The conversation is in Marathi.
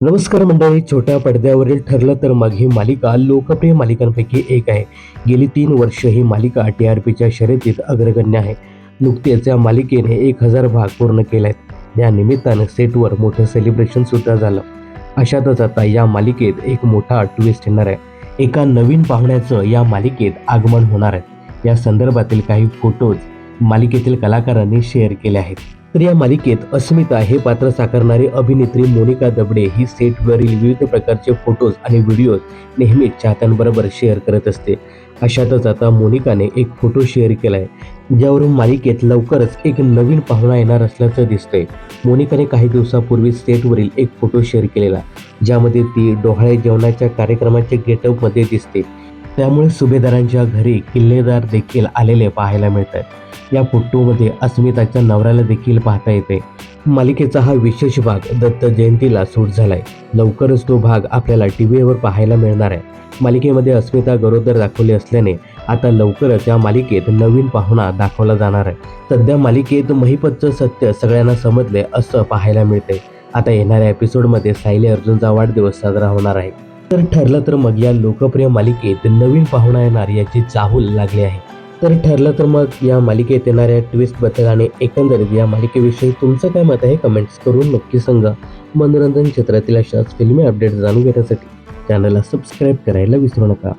नमस्कार मंडळी. छोट्या पडद्यावरील ठरलं तर मग ही मालिका लोकप्रिय मालिकांपैकी एक आहे. गेली 3 वर्ष ही मालिका TRPच्या शर्यतीत अग्रगण्य आहे. नुकतेच या मालिकेने 1000 भाग पूर्ण केले आहेत. या निमित्तानं सेटवर मोठं सेलिब्रेशन सुद्धा झालं. अशातच आता या मालिकेत एक मोठा ट्विस्ट येणार आहे. एका नवीन पाहुण्याचं या मालिकेत आगमन होणार आहे. या संदर्भातील काही फोटोज मालिकेतील कलाकारांनी शेअर केले आहेत. तर या मालिकेत अस्मिता हे पात्र साकारणारी अभिनेत्री मोनिका दबडे ही सेटवरील विविध प्रकारचे फोटोज आणि व्हिडिओज नेहमीच चाहत्यांबरोबर शेअर करत असते. अशातच आता मोनिकाने एक फोटो शेअर केलाय, ज्यावरून मालिकेत लवकरच एक नवीन पाहुणा येणार असल्याचं दिसतंय. मोनिकाने काही दिवसापूर्वी सेटवरील एक फोटो शेअर केलेला, ज्यामध्ये ती डोहाळे जेवणाच्या कार्यक्रमाच्या गेटअपमध्ये दिसते. त्यामुळे सुभेदारांच्या घरी किल्लेदार देखील आलेले पाहायला मिळतात. या फोटोमध्ये अस्मिताच्या नवऱ्याला देखील पाहता येते. मालिकेचा हा विशेष भाग दत्त जयंतीला शूट झालाय. लवकरच तो भाग आपल्याला टीव्हीवर पाहायला मिळणार आहे. मालिकेमध्ये अस्मिता गरोदर दाखवली असल्याने आता लवकरच या मालिकेत नवीन पाहुणा दाखवला जाणार आहे. सध्या मालिकेत महिपतचं सत्य सगळ्यांना समजले असं पाहायला मिळते. आता येणाऱ्या एपिसोडमध्ये सायली अर्जुनचा वाढदिवस साजरा होणार आहे. तर ठरलं तर मग या लोकप्रिय मालिकेत नवीन पाहुणा येणार याची चाहूल लागली आहे. तर ठरलं तर मग या मालिकेत येणाऱ्या ट्विस्टबद्दल आणि एकंदरीत या मालिकेविषयी तुमचं काय मत आहे कमेंट्स करून नक्की सांगा. मनोरंजन क्षेत्रातील अशाच फिल्मी अपडेट्स जाणून घेण्यासाठी चॅनलला सबस्क्राईब करायला विसरू नका.